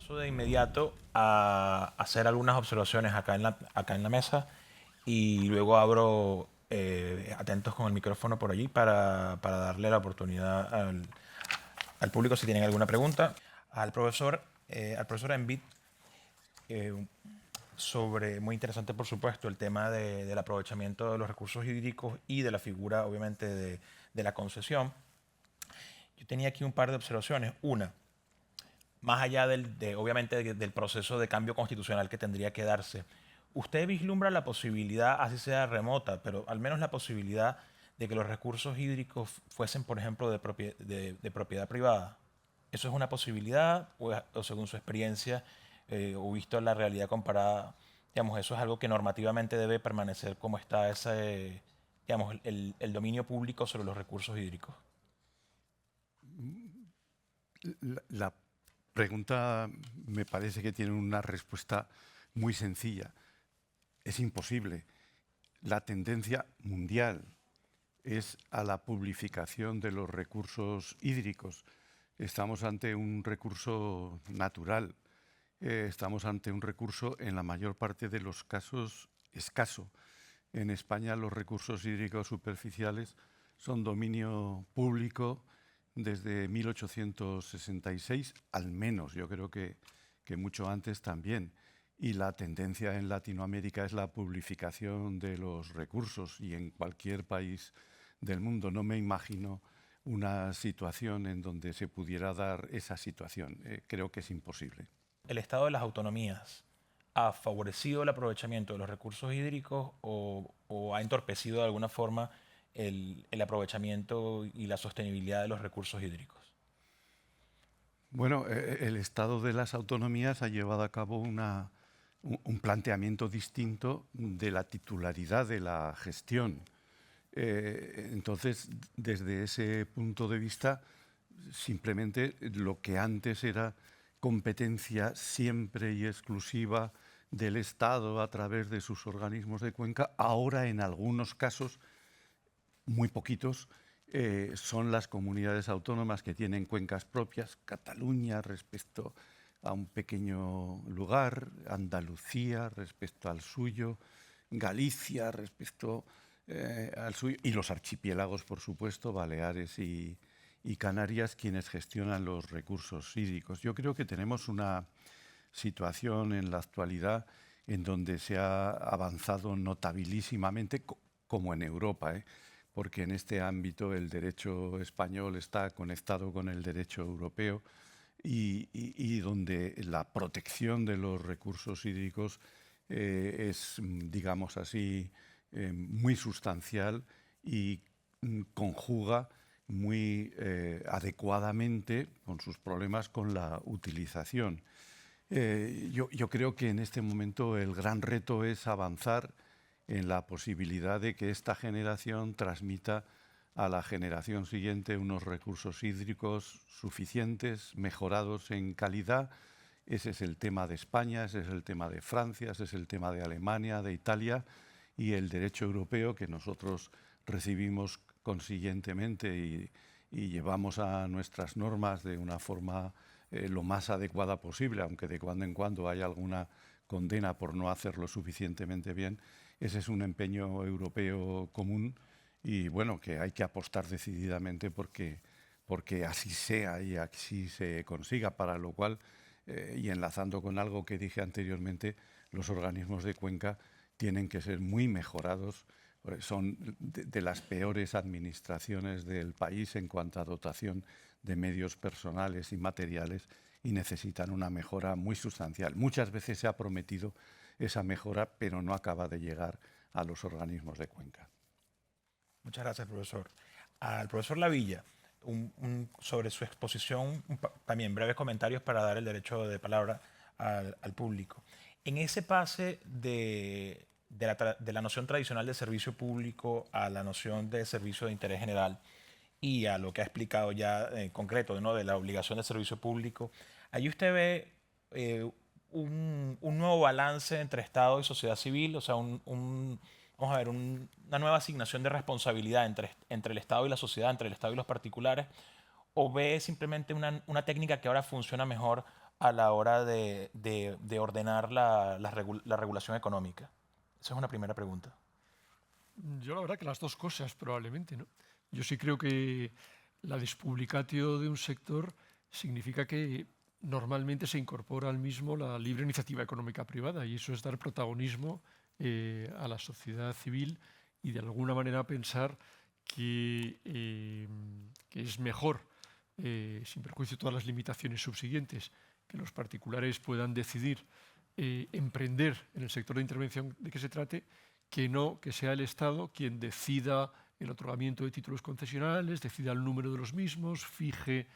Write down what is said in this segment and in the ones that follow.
Paso de inmediato a hacer algunas observaciones acá en la mesa y luego abro atentos con el micrófono por allí para darle la oportunidad al público si tienen alguna pregunta. Al profesor Envid, eh, sobre, muy interesante por supuesto, el tema del aprovechamiento de los recursos hídricos y de la figura obviamente de la concesión. Yo tenía aquí un par de observaciones. Una, más allá obviamente del proceso de cambio constitucional que tendría que darse, ¿usted vislumbra la posibilidad, así sea remota, pero al menos la posibilidad de que los recursos hídricos fuesen, por ejemplo, de propiedad privada? ¿Eso es una posibilidad o según su experiencia o visto la realidad comparada, digamos, eso es algo que normativamente debe permanecer como está digamos, el dominio público sobre los recursos hídricos? La pregunta me parece que tiene una respuesta muy sencilla. Es imposible. La tendencia mundial es a la publificación de los recursos hídricos. Estamos ante un recurso natural. Estamos ante un recurso, en la mayor parte de los casos, escaso. En España los recursos hídricos superficiales son dominio público desde 1866, al menos, yo creo que mucho antes también. Y la tendencia en Latinoamérica es la publificación de los recursos y en cualquier país del mundo. No me imagino una situación en donde se pudiera dar esa situación. Creo que es imposible. ¿El Estado de las autonomías ha favorecido el aprovechamiento de los recursos hídricos o ha entorpecido de alguna forma el aprovechamiento y la sostenibilidad de los recursos hídricos? Bueno, el Estado de las autonomías ha llevado a cabo un planteamiento distinto de la titularidad de la gestión. Entonces, desde ese punto de vista, simplemente lo que antes era competencia siempre y exclusiva del Estado a través de sus organismos de cuenca, ahora en algunos casos, muy poquitos, son las comunidades autónomas que tienen cuencas propias, Cataluña respecto a un pequeño lugar, Andalucía respecto al suyo, Galicia respecto al suyo, y los archipiélagos, por supuesto, Baleares y Canarias, quienes gestionan los recursos hídricos. Yo creo que tenemos una situación en la actualidad en donde se ha avanzado notabilísimamente, como en Europa, porque en este ámbito el derecho español está conectado con el derecho europeo y donde la protección de los recursos hídricos es, digamos así, muy sustancial y conjuga muy adecuadamente con sus problemas con la utilización. Yo creo que en este momento el gran reto es avanzar en la posibilidad de que esta generación transmita a la generación siguiente unos recursos hídricos suficientes, mejorados en calidad. Ese es el tema de España, ese es el tema de Francia, ese es el tema de Alemania, de Italia, y el derecho europeo que nosotros recibimos consiguientemente y llevamos a nuestras normas de una forma lo más adecuada posible, aunque de cuando en cuando hay alguna condena por no hacerlo suficientemente bien. Ese es un empeño europeo común y bueno, que hay que apostar decididamente porque así sea y así se consiga, para lo cual, y enlazando con algo que dije anteriormente, los organismos de cuenca tienen que ser muy mejorados. Son de las peores administraciones del país en cuanto a dotación de medios personales y materiales y necesitan una mejora muy sustancial. Muchas veces se ha prometido esa mejora, pero no acaba de llegar a los organismos de cuenca. Muchas gracias, profesor. Al profesor Lavilla, sobre su exposición, también breves comentarios para dar el derecho de palabra al público. En ese pase de la noción tradicional de servicio público a la noción de servicio de interés general y a lo que ha explicado ya en concreto, ¿no?, de la obligación de servicio público, ahí usted ve un nuevo balance entre Estado y sociedad civil, o sea, vamos a ver, una nueva asignación de responsabilidad entre el Estado y la sociedad, entre el Estado y los particulares, o ve simplemente una técnica que ahora funciona mejor a la hora de ordenar la regulación económica? Esa es una primera pregunta. Yo la verdad que las dos cosas probablemente, ¿no? Yo sí creo que la despublicatio de un sector significa que normalmente se incorpora al mismo la libre iniciativa económica privada y eso es dar protagonismo a la sociedad civil y de alguna manera pensar que es mejor, sin perjuicio de todas las limitaciones subsiguientes, que los particulares puedan decidir emprender en el sector de intervención de que se trate, que no que sea el Estado quien decida el otorgamiento de títulos concesionales, decida el número de los mismos, fije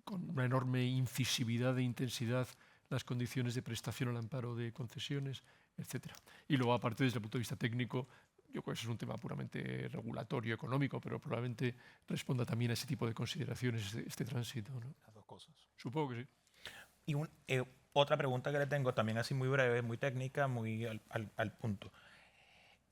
con una enorme incisividad e intensidad las condiciones de prestación al amparo de concesiones, etc. Y luego, aparte, desde el punto de vista técnico, yo creo que eso es un tema puramente regulatorio, económico, pero probablemente responda también a ese tipo de consideraciones este tránsito, ¿no? Las dos cosas. Supongo que sí. Y otra pregunta que le tengo, también así muy breve, muy técnica, muy al punto.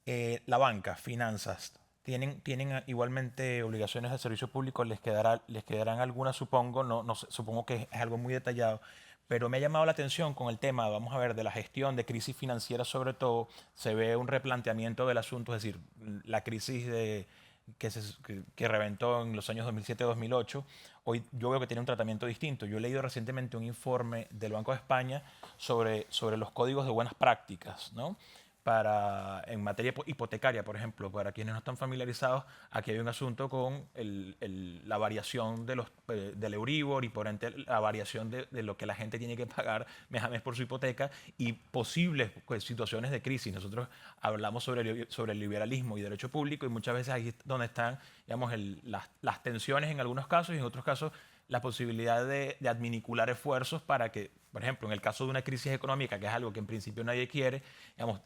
La banca, finanzas, ¿tienen igualmente obligaciones de servicio público? ¿Les quedarán algunas, supongo? No sé, supongo que es algo muy detallado, pero me ha llamado la atención con el tema, vamos a ver, de la gestión de crisis financiera sobre todo, se ve un replanteamiento del asunto, es decir, la crisis que reventó en los años 2007-2008, hoy yo veo que tiene un tratamiento distinto. Yo he leído recientemente un informe del Banco de España sobre los códigos de buenas prácticas, ¿no? En materia hipotecaria, por ejemplo, para quienes no están familiarizados, aquí hay un asunto con la variación del Euribor y por ende la variación de lo que la gente tiene que pagar mes a mes por su hipoteca y posibles pues, situaciones de crisis. Nosotros hablamos sobre el liberalismo y derecho público y muchas veces ahí es donde están digamos, las tensiones en algunos casos y en otros casos la posibilidad de adminicular esfuerzos para que, por ejemplo, en el caso de una crisis económica, que es algo que en principio nadie quiere, digamos,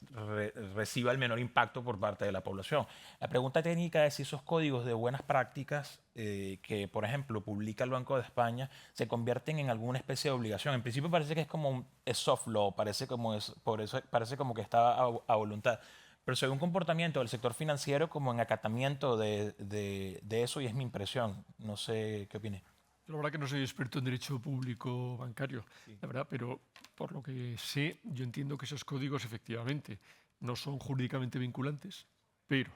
reciba el menor impacto por parte de la población. La pregunta técnica es si esos códigos de buenas prácticas que, por ejemplo, publica el Banco de España, se convierten en alguna especie de obligación. En principio parece que es como es soft law, por eso parece como que está a voluntad. Pero se ve un comportamiento del sector financiero como en acatamiento de eso y es mi impresión. No sé qué opine. Yo la verdad que no soy experto en derecho público bancario, Sí. la verdad, pero por lo que sé, yo entiendo que esos códigos efectivamente no son jurídicamente vinculantes, pero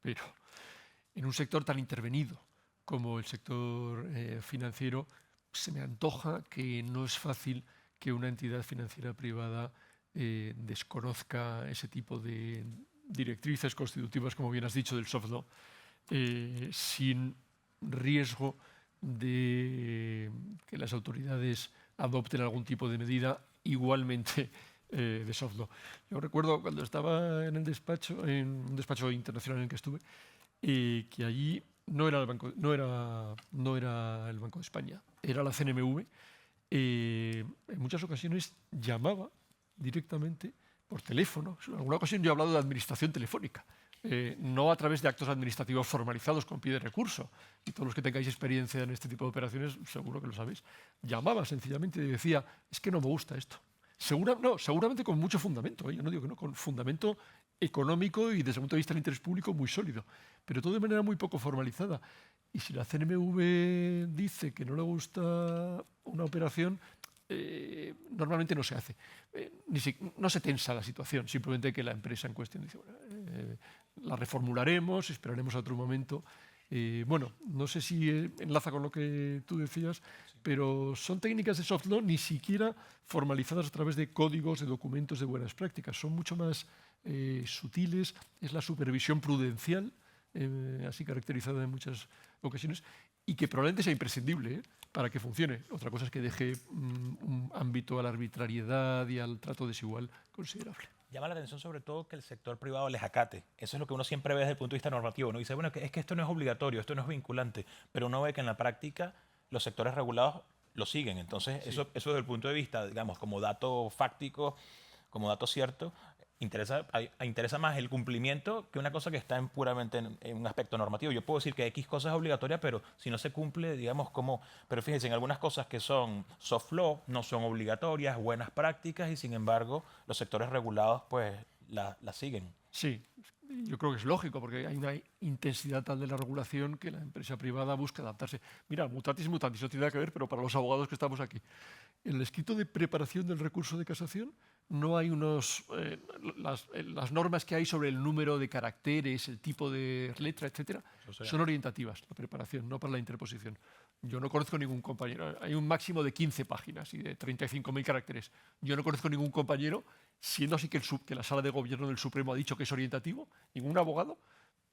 en un sector tan intervenido como el sector financiero, se me antoja que no es fácil que una entidad financiera privada desconozca ese tipo de directrices constitutivas, como bien has dicho, del soft law, sin riesgo de que las autoridades adopten algún tipo de medida igualmente de soft law. Yo recuerdo cuando estaba en el despacho, en un despacho internacional en el que estuve, que allí no era el Banco de España, era la CNMV. En muchas ocasiones llamaba directamente por teléfono. En alguna ocasión yo he hablado de administración telefónica. No a través de actos administrativos formalizados con pie de recurso. Y todos los que tengáis experiencia en este tipo de operaciones, seguro que lo sabéis. Llamaba sencillamente y decía, es que no me gusta esto. Seguramente con mucho fundamento, yo no digo que no, con fundamento económico y desde el punto de vista del interés público muy sólido, pero todo de manera muy poco formalizada. Y si la CNMV dice que no le gusta una operación, normalmente no se hace. No se tensa la situación, simplemente que la empresa en cuestión dice, bueno, la reformularemos, esperaremos a otro momento. Bueno, no sé si enlaza con lo que tú decías, pero son técnicas de soft law ni siquiera formalizadas a través de códigos, de documentos de buenas prácticas. Son mucho más sutiles, es la supervisión prudencial, así caracterizada en muchas ocasiones, y que probablemente sea imprescindible para que funcione. Otra cosa es que deje un ámbito a la arbitrariedad y al trato desigual considerable. Llama la atención sobre todo que el sector privado les acate. Eso es lo que uno siempre ve desde el punto de vista normativo. Uno dice, bueno, es que esto no es obligatorio, esto no es vinculante, pero uno ve que en la práctica los sectores regulados lo siguen. Entonces, sí. Eso desde el punto de vista, digamos, como dato fáctico, como dato cierto, interesa más el cumplimiento que una cosa que está puramente en un aspecto normativo. Yo puedo decir que X cosa es obligatoria, pero si no se cumple, digamos, como... Pero fíjense, en algunas cosas que son soft law, no son obligatorias, buenas prácticas, y sin embargo, los sectores regulados, pues, la siguen. Sí, yo creo que es lógico, porque hay una intensidad tal de la regulación que la empresa privada busca adaptarse. Mira, mutatis mutandis, no tiene nada que ver, pero para los abogados que estamos aquí. En el escrito de preparación del recurso de casación no hay las normas que hay sobre el número de caracteres, el tipo de letra, etcétera, son orientativas, la preparación, no para la interposición. Yo no conozco ningún compañero. Hay un máximo de 15 páginas y de 35.000 caracteres. Yo no conozco ningún compañero, siendo así que la Sala de Gobierno del Supremo ha dicho que es orientativo, ningún abogado.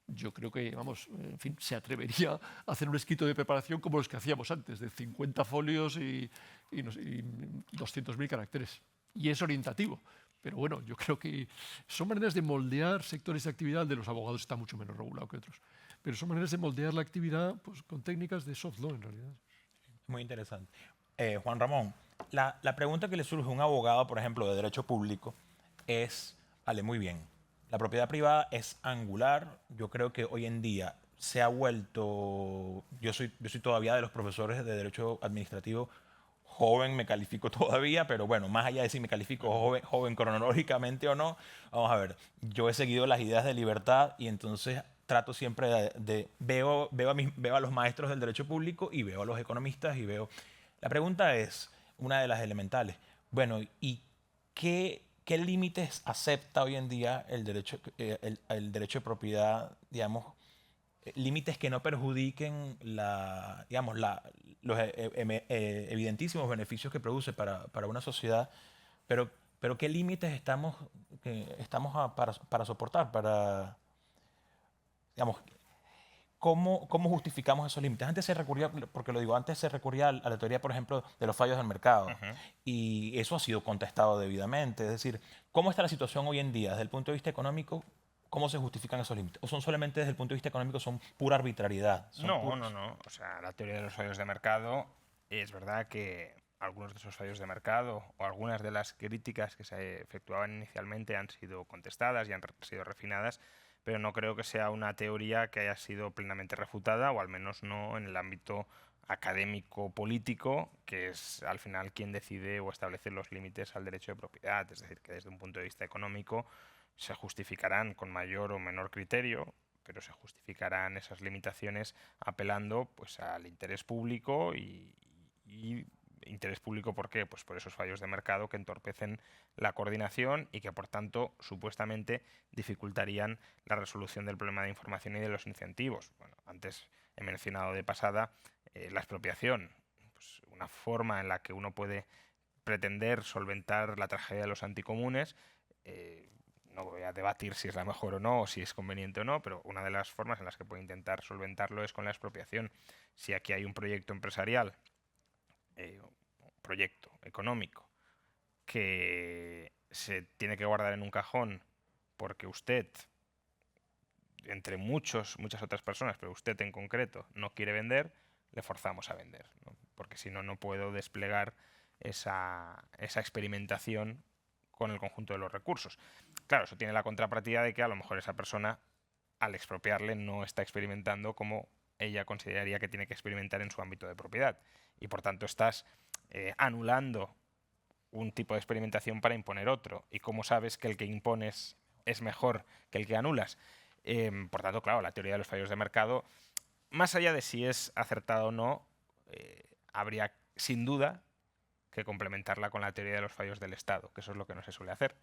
Yo creo que, vamos, en fin, se atrevería a hacer un escrito de preparación como los que hacíamos antes, de 50 folios y 200.000 caracteres. Y es orientativo. Pero bueno, yo creo que son maneras de moldear sectores de actividad. El de los abogados está mucho menos regulado que otros. Pero son maneras de moldear la actividad pues, con técnicas de soft law, en realidad. Muy interesante. Juan Ramón, la pregunta que le surge a un abogado, por ejemplo, de derecho público, es, vale, muy bien, la propiedad privada es angular. Yo creo que hoy en día se ha vuelto, yo soy todavía de los profesores de derecho administrativo, joven me califico todavía, pero bueno, más allá de si me califico joven cronológicamente o no, vamos a ver, yo he seguido las ideas de libertad y entonces trato siempre veo a los maestros del derecho público y veo a los economistas y veo... La pregunta es, una de las elementales, bueno, ¿y qué límites acepta hoy en día el derecho de propiedad, digamos, límites que no perjudiquen los evidentísimos beneficios que produce para una sociedad, pero qué límites estamos para soportar, digamos, ¿cómo justificamos esos límites? Antes se recurría, porque lo digo, antes se recurría a la teoría, por ejemplo, de los fallos del mercado, y eso ha sido contestado debidamente. Es decir, ¿cómo está la situación hoy en día desde el punto de vista económico? ¿Cómo se justifican esos límites? ¿O son solamente desde el punto de vista económico, son pura arbitrariedad? No. O sea, la teoría de los fallos de mercado, es verdad que algunos de esos fallos de mercado o algunas de las críticas que se efectuaban inicialmente han sido contestadas y han sido refinadas, pero no creo que sea una teoría que haya sido plenamente refutada, o al menos no en el ámbito académico-político, que es al final quien decide o establece los límites al derecho de propiedad. Es decir, que desde un punto de vista económico se justificarán con mayor o menor criterio, pero se justificarán esas limitaciones apelando pues, al interés público y interés público, ¿por qué? Pues por esos fallos de mercado que entorpecen la coordinación y que, por tanto, supuestamente dificultarían la resolución del problema de información y de los incentivos. Bueno, antes he mencionado de pasada la expropiación, pues una forma en la que uno puede pretender solventar la tragedia de los anticomunes. No voy a debatir si es la mejor o no, o si es conveniente o no, pero una de las formas en las que puede intentar solventarlo es con la expropiación. Si aquí hay un proyecto empresarial, un proyecto económico que se tiene que guardar en un cajón porque usted, entre muchas otras personas, pero usted en concreto, no quiere vender, le forzamos a vender, ¿no? Porque si no, no puedo desplegar esa experimentación con el conjunto de los recursos. Claro, eso tiene la contrapartida de que a lo mejor esa persona, al expropiarle, no está experimentando como ella consideraría que tiene que experimentar en su ámbito de propiedad. Y por tanto estás anulando un tipo de experimentación para imponer otro. ¿Y cómo sabes que el que impones es mejor que el que anulas? Por tanto, claro, la teoría de los fallos de mercado, más allá de si es acertada o no, habría sin duda que complementarla con la teoría de los fallos del Estado, que eso es lo que no se suele hacer.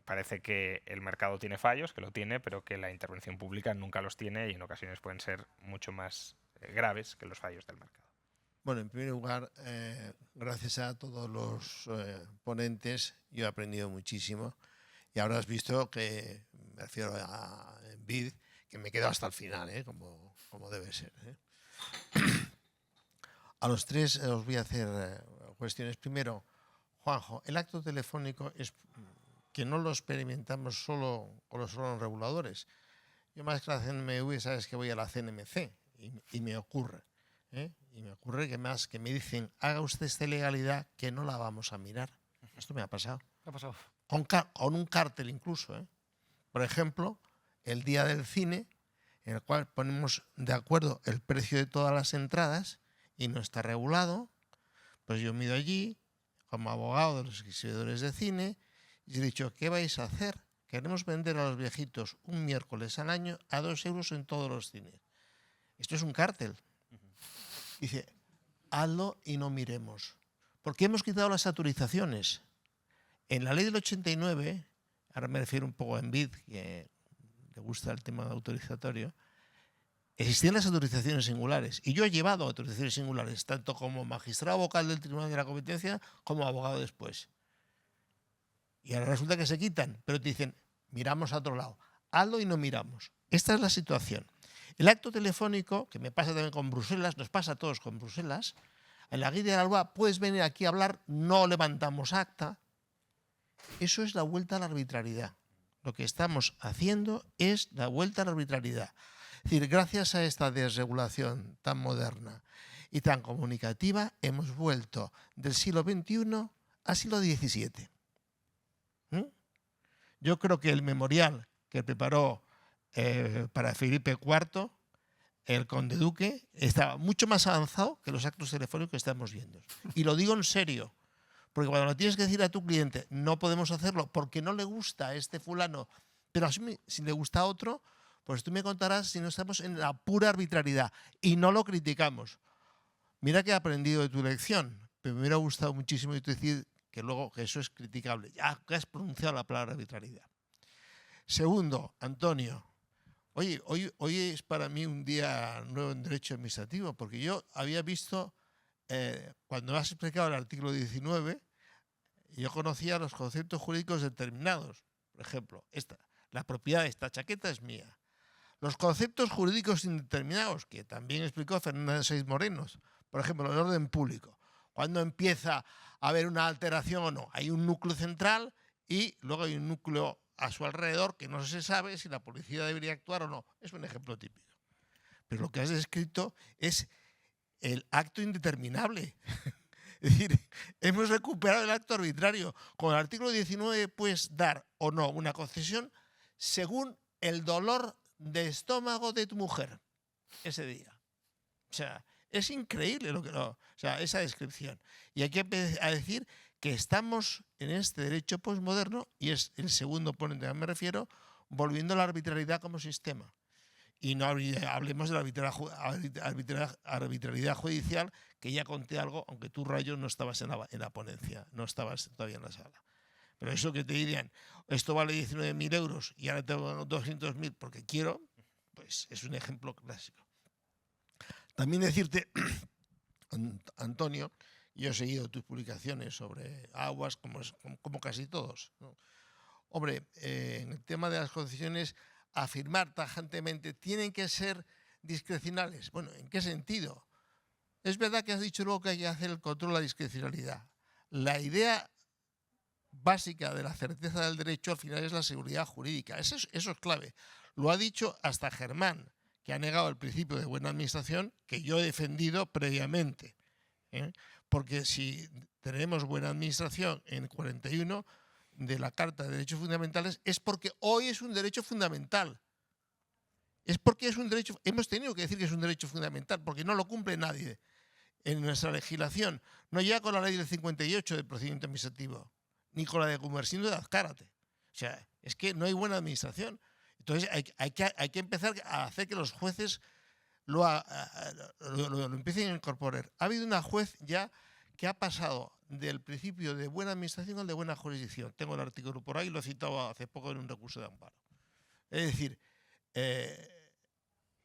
Parece que el mercado tiene fallos, que lo tiene, pero que la intervención pública nunca los tiene y en ocasiones pueden ser mucho más graves que los fallos del mercado. Bueno, en primer lugar, gracias a todos los ponentes, yo he aprendido muchísimo y ahora has visto que, me refiero a BID, que me quedo hasta el final, como debe ser. A los tres os voy a hacer cuestiones. Primero, Juanjo, el acto telefónico es que no lo experimentamos solo con los órganos reguladores. Yo más que la CNMV, sabes que voy a la CNMC y me ocurre. Y me ocurre que me dicen, haga usted esta legalidad que no la vamos a mirar. Esto me ha pasado. ¿Qué ha pasado? Con un cártel incluso. Por ejemplo, el día del cine, en el cual ponemos de acuerdo el precio de todas las entradas y no está regulado, pues yo me he ido allí como abogado de los exhibidores de cine y he dicho, ¿qué vais a hacer? queremos vender a los viejitos un miércoles al año a 2 euros en todos los cines. Esto es un cártel. Dice, hazlo y no miremos. Porque hemos quitado las autorizaciones. En la ley del 89, ahora me refiero un poco a Envid, que le gusta el tema autorizatorio, existían las autorizaciones singulares. Y yo he llevado autorizaciones singulares, tanto como magistrado vocal del Tribunal de la Competencia como abogado después. Y ahora resulta que se quitan, pero te dicen, miramos a otro lado. Hazlo y no miramos. Esta es la situación. El acto telefónico, que me pasa también con Bruselas, nos pasa a todos con Bruselas, en la guía de la LOA puedes venir aquí a hablar, no levantamos acta. Eso es la vuelta a la arbitrariedad. Lo que estamos haciendo es la vuelta a la arbitrariedad. Es decir, gracias a esta desregulación tan moderna y tan comunicativa, hemos vuelto del siglo XXI al siglo XVII. Yo creo que el memorial que preparó para Felipe IV, el conde duque, estaba mucho más avanzado que los actos telefónicos que estamos viendo. Y lo digo en serio, porque cuando lo tienes que decir a tu cliente, no podemos hacerlo porque no le gusta a este fulano, pero si le gusta a otro, pues tú me contarás si no estamos en la pura arbitrariedad y no lo criticamos. Mira que he aprendido de tu lección, pero me hubiera gustado muchísimo decir que luego que eso es criticable, ya que has pronunciado la palabra arbitrariedad. Segundo, Antonio, oye, hoy es para mí un día nuevo en derecho administrativo, porque yo había visto, cuando has explicado el artículo 19, yo conocía los conceptos jurídicos determinados. Por ejemplo, la propiedad de esta chaqueta es mía. Los conceptos jurídicos indeterminados, que también explicó Fernando Saiz Moreno, por ejemplo, el orden público. Cuando empieza a haber una alteración o no, hay un núcleo central y luego hay un núcleo a su alrededor que no se sabe si la policía debería actuar o no. Es un ejemplo típico. Pero lo que has descrito es el acto indeterminable. Es decir, hemos recuperado el acto arbitrario. Con el artículo 19 puedes dar o no una concesión según el dolor de estómago de tu mujer ese día. O sea, es increíble esa descripción. Y hay que a decir que estamos en este derecho posmoderno, y es el segundo ponente al que me refiero, volviendo a la arbitrariedad como sistema. Y no hablemos de la arbitrariedad judicial, que ya conté algo, aunque tú, Rayo, no estabas en la ponencia, no estabas todavía en la sala. Pero eso que te dirían, esto vale 19.000 euros y ahora tengo 200.000 porque quiero, pues es un ejemplo clásico. También decirte, Antonio, yo he seguido tus publicaciones sobre aguas, como casi todos, ¿no? Hombre, en el tema de las concesiones, afirmar tajantemente, tienen que ser discrecionales. Bueno, ¿en qué sentido? Es verdad que has dicho luego que hay que hacer el control de la discrecionalidad. La idea básica de la certeza del derecho al final es la seguridad jurídica. Eso es clave. Lo ha dicho hasta Germán, que ha negado el principio de buena administración que yo he defendido previamente. Porque si tenemos buena administración en 41 de la Carta de Derechos Fundamentales, es porque hoy es un derecho fundamental. Es porque es un derecho, hemos tenido que decir que es un derecho fundamental, porque no lo cumple nadie en nuestra legislación. No llega con la ley del 58 del procedimiento administrativo, ni con la de Gumersindo de Azcárate. O sea, es que no hay buena administración. Entonces hay que empezar a hacer que los jueces lo empiecen a incorporar. Ha habido una juez ya que ha pasado del principio de buena administración al de buena jurisdicción. Tengo el artículo por ahí, lo he citado hace poco en un recurso de amparo. Es decir,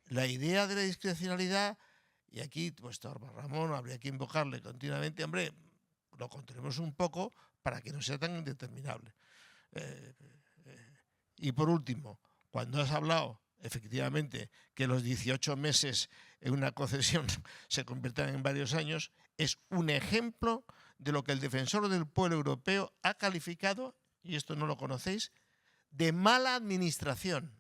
la idea de la discrecionalidad, y aquí, pues, Ramón, habría que invocarle continuamente, hombre, lo controlemos un poco para que no sea tan indeterminable. Y por último, cuando has hablado, efectivamente, que los 18 meses en una concesión se conviertan en varios años, es un ejemplo de lo que el Defensor del Pueblo Europeo ha calificado, y esto no lo conocéis, de mala administración.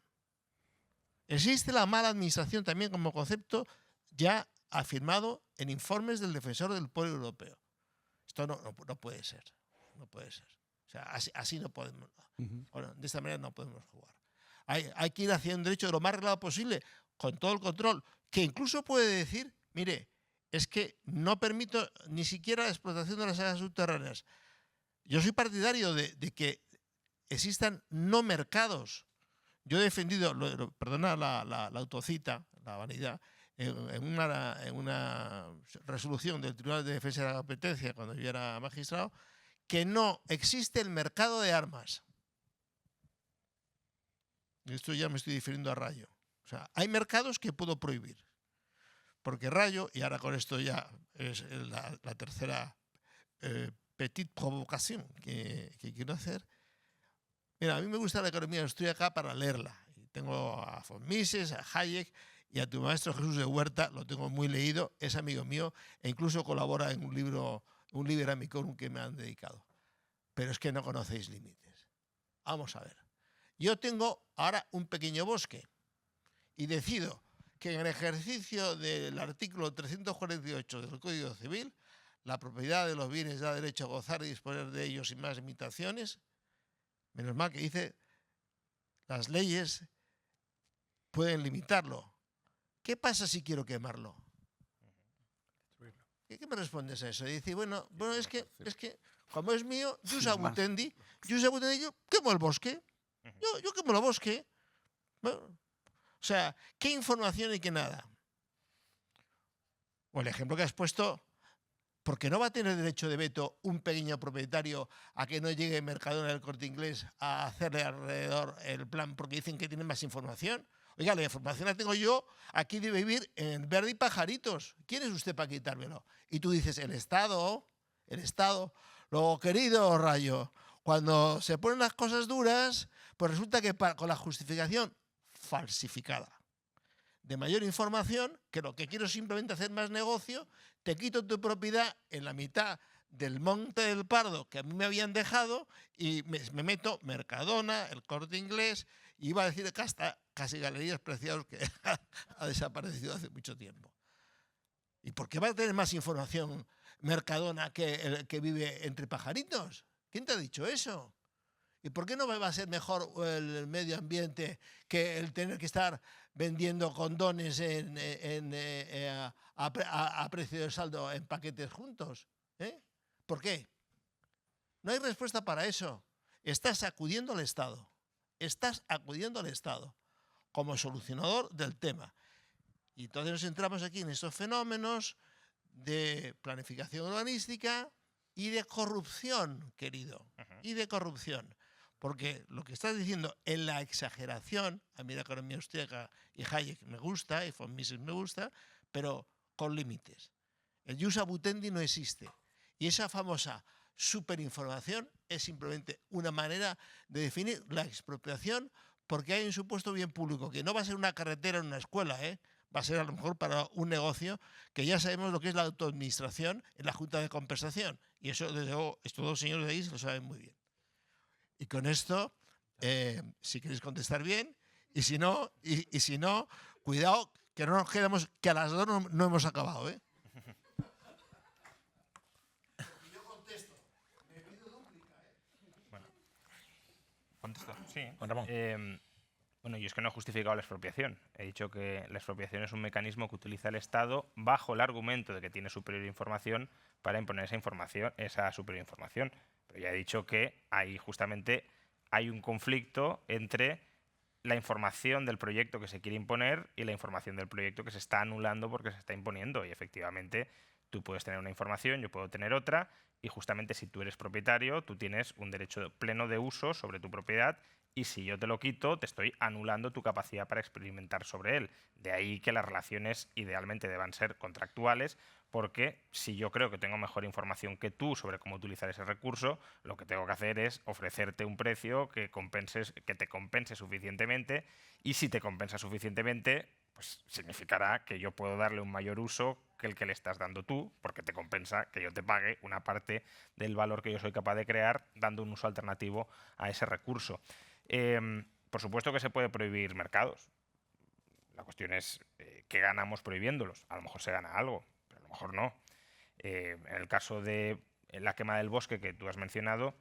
Existe la mala administración también como concepto ya afirmado en informes del Defensor del Pueblo Europeo. Esto no puede ser. No puede ser. O sea, así no podemos. Bueno, de esta manera no podemos jugar. Hay que ir hacia un derecho de lo más arreglado posible, con todo el control, que incluso puede decir, mire, es que no permito ni siquiera la explotación de las aguas subterráneas. Yo soy partidario de que existan no mercados. Yo he defendido, perdona la autocita, la vanidad, en una resolución del Tribunal de Defensa de la Competencia, cuando yo era magistrado, que no existe el mercado de armas. Esto ya me estoy difiriendo a Rayo. O sea, hay mercados que puedo prohibir. Porque Rayo, y ahora con esto ya es la tercera petite provocación que quiero hacer. Mira, a mí me gusta la economía austríaca para leerla. Tengo a von Mises, a Hayek y a tu maestro Jesús de Huerta, lo tengo muy leído, es amigo mío e incluso colabora en un libro, un Liber Amicorum que me han dedicado. Pero es que no conocéis límites. Vamos a ver. Yo tengo ahora un pequeño bosque y decido que en el ejercicio del artículo 348 del Código Civil, la propiedad de los bienes da derecho a gozar y disponer de ellos sin más limitaciones. Menos mal que dice, las leyes pueden limitarlo. ¿Qué pasa si quiero quemarlo? ¿Qué me respondes a eso? Y dice, bueno, es que como es mío, jus abutendi, yo quemo el bosque. Yo quemo el bosque. Bueno, o sea, ¿qué información y qué nada? O el ejemplo que has puesto, porque no va a tener derecho de veto un pequeño propietario a que no llegue Mercadona del Corte Inglés a hacerle alrededor el plan porque dicen que tienen más información. Oiga, la información la tengo yo aquí de vivir en verde y pajaritos. ¿Quién es usted para quitármelo? Y tú dices, el Estado. Luego, querido Rayo, cuando se ponen las cosas duras, pues resulta que con la justificación falsificada de mayor información, que lo que quiero es simplemente hacer más negocio, te quito tu propiedad en la mitad del Monte del Pardo que a mí me habían dejado y me meto Mercadona, el Corte Inglés, y iba a decir que hasta casi Galerías Preciados, que ha desaparecido hace mucho tiempo. ¿Y por qué va a tener más información Mercadona que el que vive entre pajaritos? ¿Quién te ha dicho eso? ¿Y por qué no va a ser mejor el medio ambiente que el tener que estar vendiendo condones a precio de saldo en paquetes juntos? ¿Por qué? No hay respuesta para eso. Estás acudiendo al Estado. Estás acudiendo al Estado como solucionador del tema. Y entonces nos entramos aquí en estos fenómenos de planificación urbanística y de corrupción, querido. Y de corrupción. Porque lo que estás diciendo en la exageración, a mí la economía austríaca y Hayek me gusta, y von Mises me gusta, pero con límites. El jus abutendi no existe. Y esa famosa superinformación es simplemente una manera de definir la expropiación porque hay un supuesto bien público, que no va a ser una carretera en una escuela, va a ser a lo mejor para un negocio, que ya sabemos lo que es la autoadministración en la Junta de Compensación. Y eso, desde luego, estos dos señores de ahí se lo saben muy bien. Y con esto, si queréis contestar bien, y si no, cuidado, que no nos quedamos, que a las 2 no hemos acabado, Y yo contesto. Me pido dúplica, Bueno, contesto, sí. Juan Ramón. Bueno, yo es que no he justificado la expropiación. He dicho que la expropiación es un mecanismo que utiliza el Estado bajo el argumento de que tiene superior información para imponer esa superior información. Pero ya he dicho que ahí justamente hay un conflicto entre la información del proyecto que se quiere imponer y la información del proyecto que se está anulando porque se está imponiendo. Y efectivamente tú puedes tener una información, yo puedo tener otra, y justamente si tú eres propietario, tú tienes un derecho pleno de uso sobre tu propiedad, y si yo te lo quito, te estoy anulando tu capacidad para experimentar sobre él. De ahí que las relaciones idealmente deban ser contractuales, porque si yo creo que tengo mejor información que tú sobre cómo utilizar ese recurso, lo que tengo que hacer es ofrecerte un precio que te compense suficientemente, y si te compensa suficientemente, pues significará que yo puedo darle un mayor uso que el que le estás dando tú, porque te compensa que yo te pague una parte del valor que yo soy capaz de crear dando un uso alternativo a ese recurso. Por supuesto que se puede prohibir mercados. La cuestión es ¿qué ganamos prohibiéndolos? A lo mejor se gana algo, pero a lo mejor no. En el caso de la quema del bosque que tú has mencionado,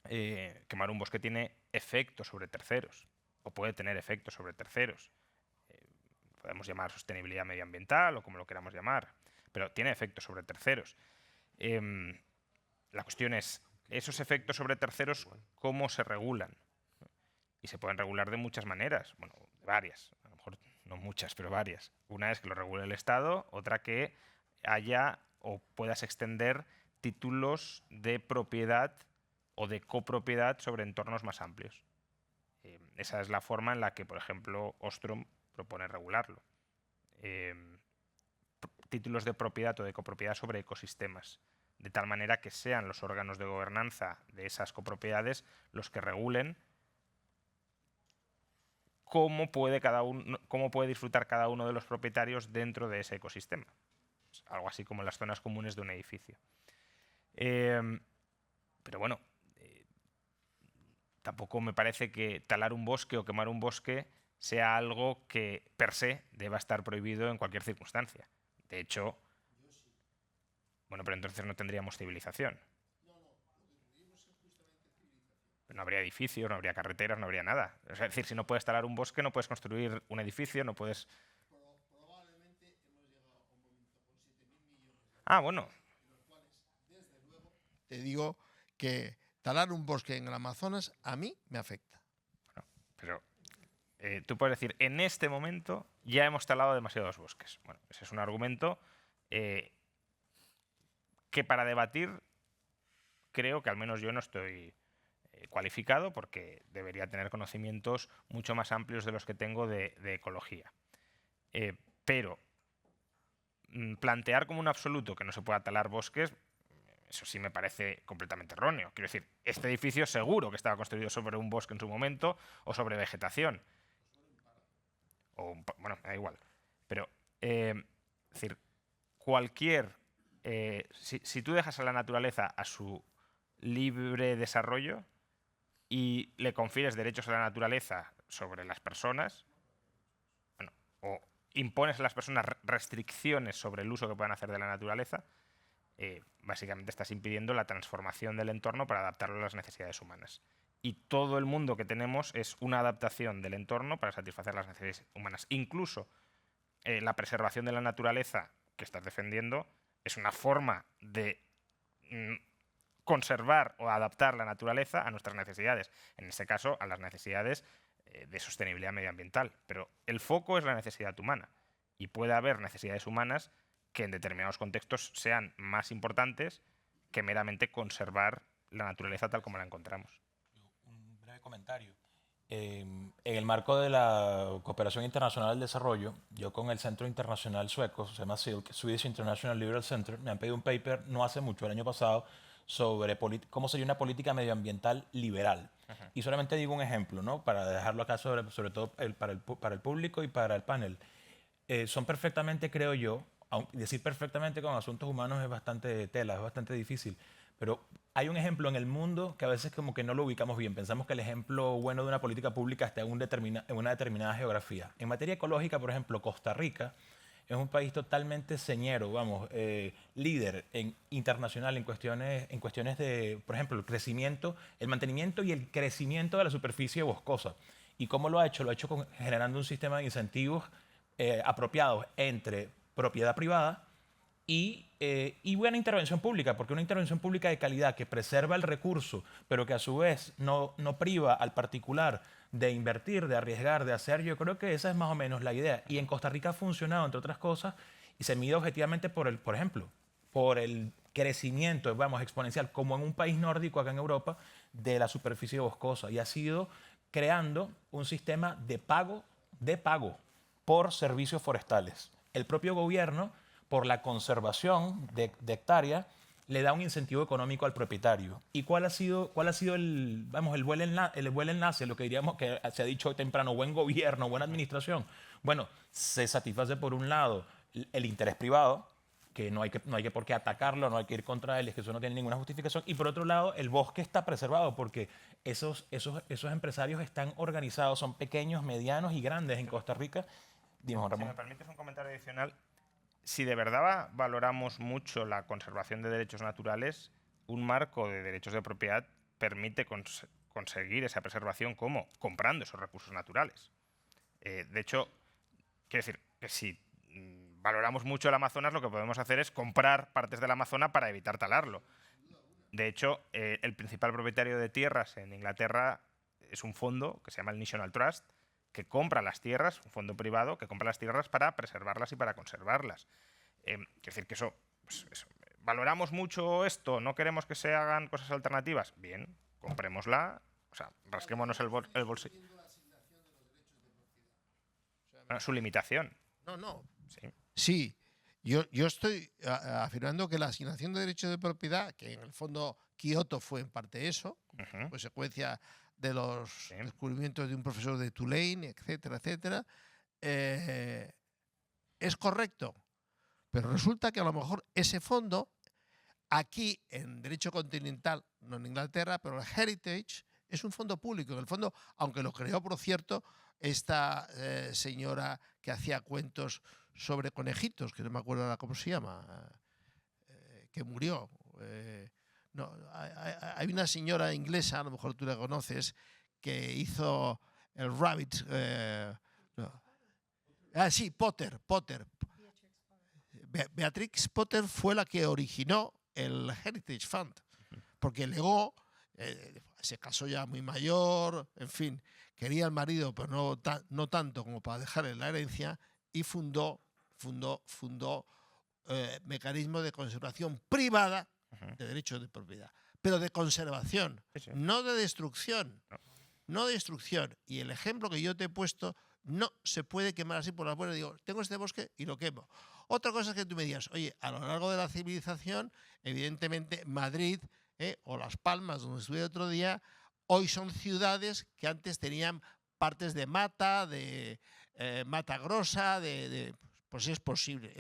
quemar un bosque tiene efectos sobre terceros, o puede tener efectos sobre terceros. Podemos llamar sostenibilidad medioambiental o como lo queramos llamar, pero tiene efectos sobre terceros. La cuestión es, esos efectos sobre terceros, ¿cómo se regulan? Y se pueden regular de muchas maneras, bueno, de varias, a lo mejor no muchas, pero varias. Una es que lo regule el Estado, otra que haya o puedas extender títulos de propiedad o de copropiedad sobre entornos más amplios. Esa es la forma en la que, por ejemplo, Ostrom propone regularlo. Títulos de propiedad o de copropiedad sobre ecosistemas, de tal manera que sean los órganos de gobernanza de esas copropiedades los que regulen cómo puede disfrutar cada uno de los propietarios dentro de ese ecosistema. Algo así como las zonas comunes de un edificio. Pero bueno, tampoco me parece que talar un bosque o quemar un bosque sea algo que per se deba estar prohibido en cualquier circunstancia. De hecho, bueno, pero entonces no tendríamos civilización. No habría edificios, no habría carreteras, no habría nada. Es decir, si no puedes talar un bosque, no puedes construir un edificio, no puedes... Ah, bueno. Te digo que talar un bosque en el Amazonas a mí me afecta. Pero tú puedes decir, en este momento ya hemos talado demasiados bosques. Bueno, ese es un argumento que para debatir creo que al menos yo no estoy cualificado, porque debería tener conocimientos mucho más amplios de los que tengo de ecología. Pero plantear como un absoluto que no se pueda talar bosques, eso sí me parece completamente erróneo. Quiero decir, este edificio seguro que estaba construido sobre un bosque en su momento o sobre vegetación. O, bueno, me da igual. Pero, es decir, cualquier... si tú dejas a la naturaleza a su libre desarrollo y le confieres derechos a la naturaleza sobre las personas, bueno, o impones a las personas restricciones sobre el uso que puedan hacer de la naturaleza, básicamente estás impidiendo la transformación del entorno para adaptarlo a las necesidades humanas. Y todo el mundo que tenemos es una adaptación del entorno para satisfacer las necesidades humanas. Incluso la preservación de la naturaleza que estás defendiendo es una forma de conservar o adaptar la naturaleza a nuestras necesidades. En este caso, a las necesidades de sostenibilidad medioambiental. Pero el foco es la necesidad humana. Y puede haber necesidades humanas que en determinados contextos sean más importantes que meramente conservar la naturaleza tal como la encontramos. Un breve comentario. En el marco de la cooperación internacional del desarrollo, yo con el Centro Internacional Sueco, se llama SILC, Swedish International Liberal Center, me han pedido un paper no hace mucho, el año pasado, sobre cómo sería una política medioambiental liberal. Y solamente digo un ejemplo, ¿no? Para dejarlo acá sobre todo para el público y para el panel. Son perfectamente, creo yo, decir perfectamente con asuntos humanos es bastante tela, es bastante difícil, pero hay un ejemplo en el mundo que a veces como que no lo ubicamos bien. Pensamos que el ejemplo bueno de una política pública está en una determinada geografía. En materia ecológica, por ejemplo, Costa Rica es un país totalmente señero, vamos, líder internacional en cuestiones de, por ejemplo, el crecimiento, el mantenimiento y el crecimiento de la superficie boscosa. ¿Y cómo lo ha hecho? Lo ha hecho generando un sistema de incentivos apropiados entre propiedad privada y buena intervención pública, porque una intervención pública de calidad que preserva el recurso, pero que a su vez no priva al particular de invertir, de arriesgar, de hacer, yo creo que esa es más o menos la idea. Y en Costa Rica ha funcionado, entre otras cosas, y se mide objetivamente por ejemplo, por el crecimiento, vamos, exponencial, como en un país nórdico acá en Europa, de la superficie boscosa. Y ha sido creando un sistema de pago por servicios forestales. El propio gobierno, por la conservación de hectáreas, le da un incentivo económico al propietario. ¿Y cuál ha sido el buen enlace, lo que diríamos que se ha dicho hoy temprano, buen gobierno, buena administración? Bueno, se satisface por un lado el interés privado, que no hay que por qué atacarlo, no hay que ir contra él, es que eso no tiene ninguna justificación. Y por otro lado, el bosque está preservado porque esos empresarios están organizados, son pequeños, medianos y grandes en Costa Rica. Dime, Ramón. Si me permites un comentario adicional, si de verdad valoramos mucho la conservación de derechos naturales, un marco de derechos de propiedad permite conseguir esa preservación como comprando esos recursos naturales. De hecho, quiero decir que si valoramos mucho el Amazonas, lo que podemos hacer es comprar partes del Amazonas para evitar talarlo. De hecho, el principal propietario de tierras en Inglaterra es un fondo que se llama el National Trust, que compra las tierras, un fondo privado que compra las tierras para preservarlas y para conservarlas. Quiero decir que eso, valoramos mucho esto, no queremos que se hagan cosas alternativas. Bien, comprémosla, o sea, rasquémonos el bolsillo. Su limitación. No. Sí. Sí, yo estoy afirmando que la asignación de derechos de propiedad, que en el fondo Kioto fue en parte eso, Ujú. consecuencia de los descubrimientos de un profesor de Tulane, etcétera, etcétera, es correcto. Pero resulta que a lo mejor ese fondo, aquí en derecho continental, no en Inglaterra, pero el Heritage es un fondo público. En el fondo, aunque lo creó, por cierto, esta señora que hacía cuentos sobre conejitos, que no me acuerdo ahora cómo se llama, que murió. No, hay una señora inglesa, a lo mejor tú la conoces, que hizo el Rabbit. Sí, Potter. Beatrix Potter fue la que originó el Heritage Fund, porque legó, se casó ya muy mayor, en fin, quería al marido, pero no tanto como para dejarle la herencia, y fundó mecanismos de conservación privada de derechos de propiedad, pero de conservación, Sí. no de destrucción. No de destrucción. Y el ejemplo que yo te he puesto, no se puede quemar así por la buena. Digo, tengo este bosque y lo quemo. Otra cosa es que tú me digas, oye, a lo largo de la civilización, evidentemente Madrid o Las Palmas, donde estuve el otro día, hoy son ciudades que antes tenían partes de mata, de mata grosa, pues es posible.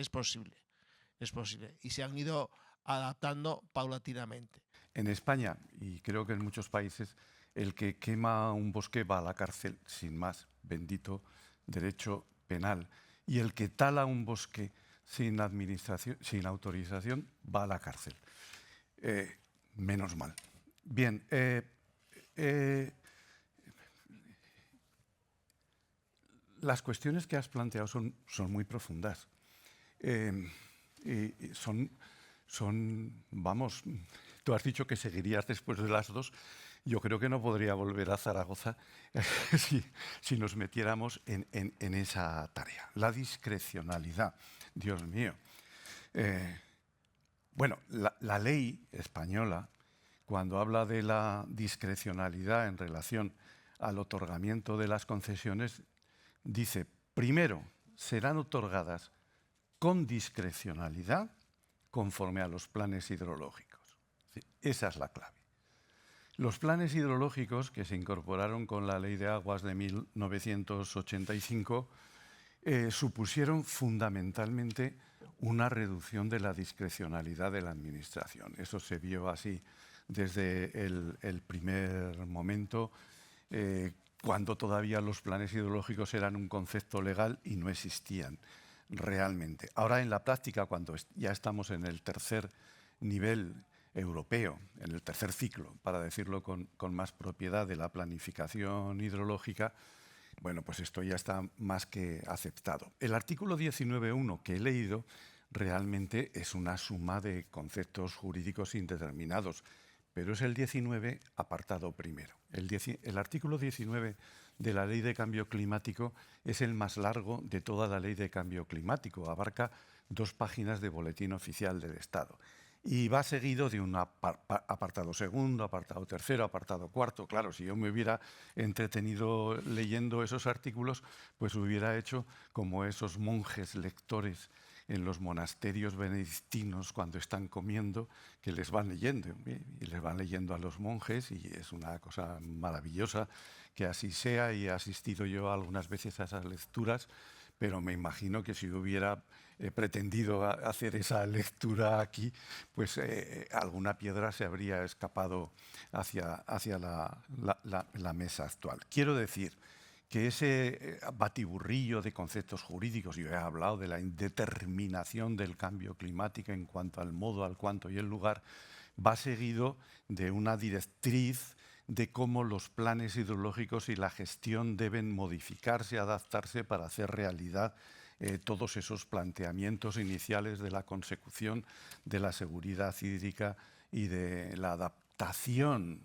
Y se han ido adaptando paulatinamente. En España, y creo que en muchos países, el que quema un bosque va a la cárcel, sin más, bendito derecho penal. Y el que tala un bosque sin autorización va a la cárcel. Menos mal. Bien, las cuestiones que has planteado son muy profundas. Y vamos, tú has dicho que seguirías después de las 2. Yo creo que no podría volver a Zaragoza si nos metiéramos en esa tarea. La discrecionalidad, Dios mío. Bueno, la ley española, cuando habla de la discrecionalidad en relación al otorgamiento de las concesiones, dice, primero, serán otorgadas con discrecionalidad conforme a los planes hidrológicos. Esa es la clave. Los planes hidrológicos que se incorporaron con la Ley de Aguas de 1985 supusieron fundamentalmente una reducción de la discrecionalidad de la Administración. Eso se vio así desde el primer momento, cuando todavía los planes hidrológicos eran un concepto legal y no existían realmente. Ahora en la práctica, cuando ya estamos en el tercer nivel europeo, en el tercer ciclo, para decirlo con más propiedad, de la planificación hidrológica, bueno, pues esto ya está más que aceptado. El artículo 19.1 que he leído realmente es una suma de conceptos jurídicos indeterminados, pero es el 19 apartado primero. El artículo 19 de la Ley de Cambio Climático es el más largo de toda la Ley de Cambio Climático, abarca 2 páginas de Boletín Oficial del Estado. Y va seguido de un apartado segundo, apartado tercero, apartado cuarto. Claro, si yo me hubiera entretenido leyendo esos artículos, pues hubiera hecho como esos monjes lectores en los monasterios benedictinos cuando están comiendo, que les van leyendo, y les van leyendo a los monjes, y es una cosa maravillosa que así sea, y he asistido yo algunas veces a esas lecturas, pero me imagino que si hubiera pretendido hacer esa lectura aquí, pues alguna piedra se habría escapado hacia la mesa actual. Quiero decir que ese batiburrillo de conceptos jurídicos, yo he hablado de la indeterminación del cambio climático en cuanto al modo, al cuánto y el lugar, va seguido de una directriz de cómo los planes hidrológicos y la gestión deben modificarse, adaptarse para hacer realidad todos esos planteamientos iniciales de la consecución de la seguridad hídrica y de la adaptación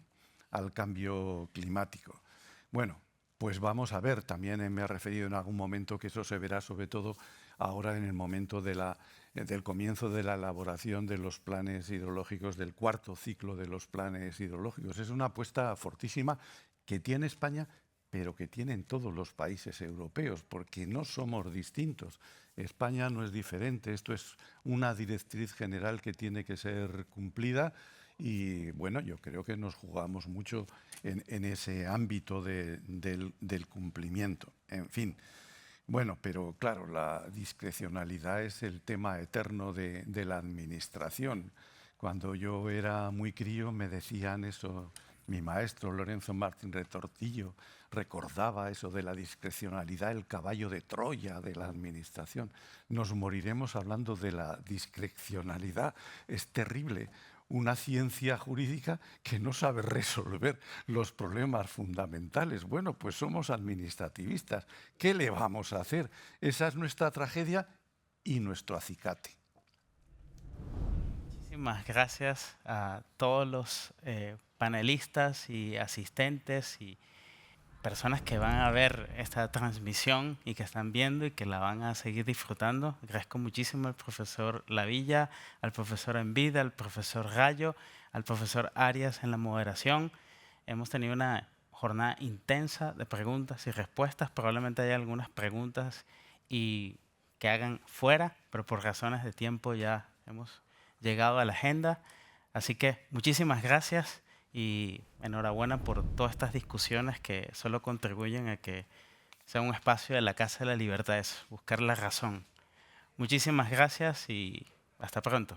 al cambio climático. Bueno, pues vamos a ver, también me he referido en algún momento que eso se verá sobre todo ahora en el momento del comienzo de la elaboración de los planes hidrológicos, del cuarto ciclo de los planes hidrológicos. Es una apuesta fortísima que tiene España, pero que tienen todos los países europeos, porque no somos distintos. España no es diferente, esto es una directriz general que tiene que ser cumplida y bueno, yo creo que nos jugamos mucho en ese ámbito del cumplimiento. En fin, bueno, pero claro, la discrecionalidad es el tema eterno de la administración. Cuando yo era muy crío me decían eso. Mi maestro, Lorenzo Martín Retortillo, recordaba eso de la discrecionalidad, el caballo de Troya de la administración. Nos moriremos hablando de la discrecionalidad. Es terrible. Una ciencia jurídica que no sabe resolver los problemas fundamentales. Bueno, pues somos administrativistas. ¿Qué le vamos a hacer? Esa es nuestra tragedia y nuestro acicate. Muchísimas gracias a todos los panelistas y asistentes y personas que van a ver esta transmisión y que están viendo y que la van a seguir disfrutando. Agradezco muchísimo al profesor Lavilla, al profesor Envida, al profesor Gallo, al profesor Arias en la moderación. Hemos tenido una jornada intensa de preguntas y respuestas. Probablemente haya algunas preguntas y que hagan fuera, pero por razones de tiempo ya hemos llegado a la agenda. Así que muchísimas gracias y enhorabuena por todas estas discusiones que solo contribuyen a que sea un espacio de la Casa de la Libertad, es buscar la razón. Muchísimas gracias y hasta pronto.